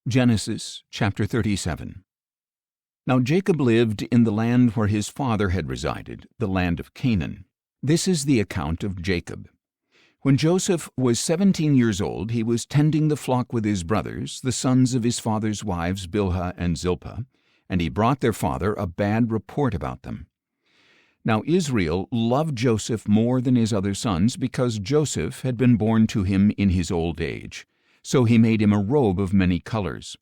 Genesis chapter 37. Now Jacob lived in the land where his father had resided, the land of Canaan. This is the account of Jacob. When Joseph was 17 years old, he was tending the flock with his brothers, the sons of his father's wives Bilhah and Zilpah, and he brought their father a bad report about them. Now Israel loved Joseph more than his other sons, because Joseph had been born to him in his old age. So he made him a robe of many colors.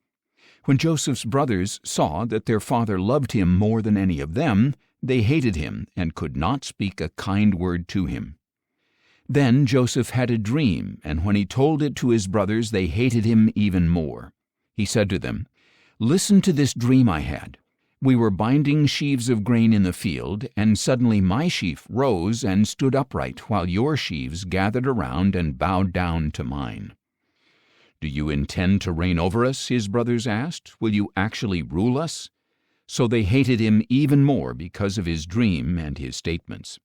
When Joseph's brothers saw that their father loved him more than any of them, they hated him and could not speak a kind word to him. Then Joseph had a dream, and when he told it to his brothers, they hated him even more. He said to them, "Listen to this dream I had. We were binding sheaves of grain in the field, and suddenly my sheaf rose and stood upright, while your sheaves gathered around and bowed down to mine." "Do you intend to reign over us?" his brothers asked. "Will you actually rule us?" So they hated him even more because of his dream and his statements.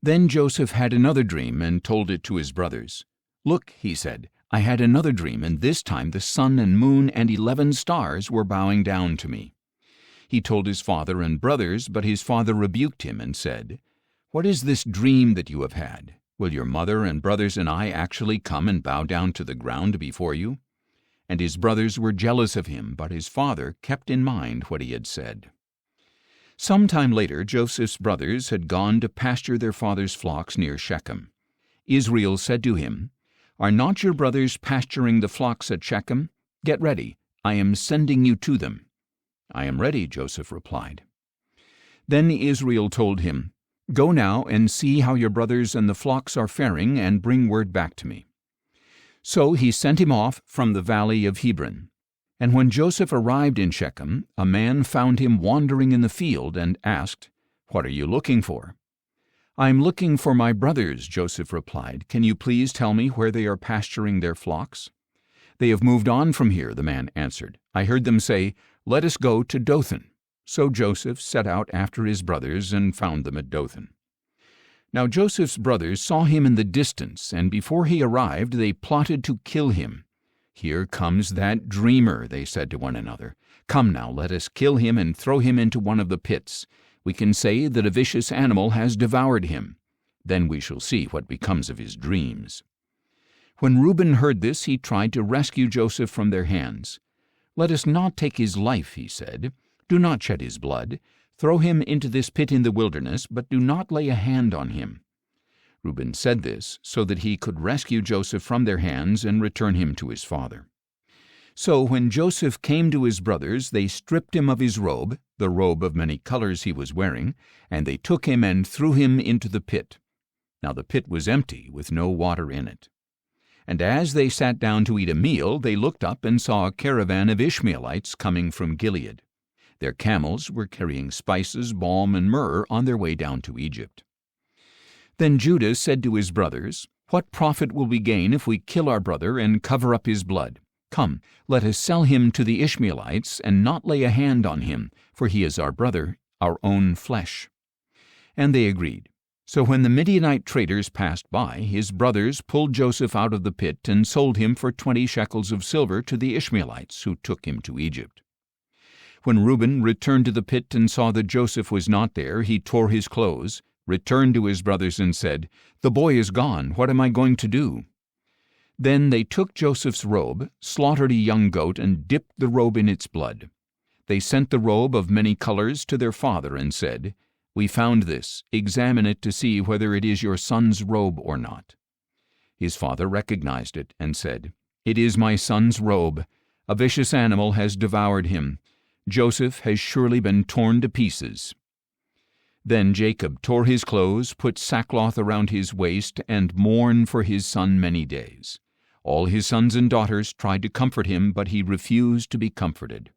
Then Joseph had another dream and told it to his brothers. "Look," he said, "I had another dream, and this time the sun and moon and 11 stars were bowing down to me." He told his father and brothers, but his father rebuked him and said, "What is this dream that you have had? Will your mother and brothers and I actually come and bow down to the ground before you?" And his brothers were jealous of him, but his father kept in mind what he had said. Some time later, Joseph's brothers had gone to pasture their father's flocks near Shechem. Israel said to him, "Are not your brothers pasturing the flocks at Shechem? Get ready, I am sending you to them." "I am ready," Joseph replied. Then Israel told him, "Go now and see how your brothers and the flocks are faring, and bring word back to me." So he sent him off from the valley of Hebron. And when Joseph arrived in Shechem, a man found him wandering in the field and asked, "What are you looking for?" "I am looking for my brothers," Joseph replied. "Can you please tell me where they are pasturing their flocks?" "They have moved on from here," the man answered. "I heard them say, 'Let us go to Dothan.'" So Joseph set out after his brothers and found them at Dothan. Now Joseph's brothers saw him in the distance, and before he arrived they plotted to kill him. "Here comes that dreamer," they said to one another. "Come now, let us kill him and throw him into one of the pits. We can say that a vicious animal has devoured him. Then we shall see what becomes of his dreams." When Reuben heard this, he tried to rescue Joseph from their hands. "Let us not take his life," he said. "Do not shed his blood. Throw him into this pit in the wilderness, but do not lay a hand on him." Reuben said this so that he could rescue Joseph from their hands and return him to his father. So when Joseph came to his brothers, they stripped him of his robe, the robe of many colors he was wearing, and they took him and threw him into the pit. Now the pit was empty, with no water in it. And as they sat down to eat a meal, they looked up and saw a caravan of Ishmaelites coming from Gilead. Their camels were carrying spices, balm, and myrrh on their way down to Egypt. Then Judah said to his brothers, "What profit will we gain if we kill our brother and cover up his blood? Come, let us sell him to the Ishmaelites and not lay a hand on him, for he is our brother, our own flesh." And they agreed. So when the Midianite traders passed by, his brothers pulled Joseph out of the pit and sold him for 20 shekels of silver to the Ishmaelites, who took him to Egypt. When Reuben returned to the pit and saw that Joseph was not there, he tore his clothes, returned to his brothers and said, "The boy is gone. What am I going to do?" Then they took Joseph's robe, slaughtered a young goat, and dipped the robe in its blood. They sent the robe of many colors to their father and said, "We found this. Examine it to see whether it is your son's robe or not." His father recognized it and said, "It is my son's robe. A vicious animal has devoured him. Joseph has surely been torn to pieces." Then Jacob tore his clothes, put sackcloth around his waist, and mourned for his son many days. All his sons and daughters tried to comfort him, but he refused to be comforted.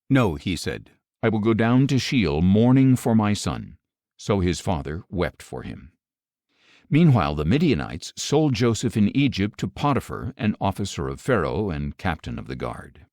"No," he said, "I will go down to Sheol mourning for my son." So his father wept for him. Meanwhile the Midianites sold Joseph in Egypt to Potiphar, an officer of Pharaoh and captain of the guard.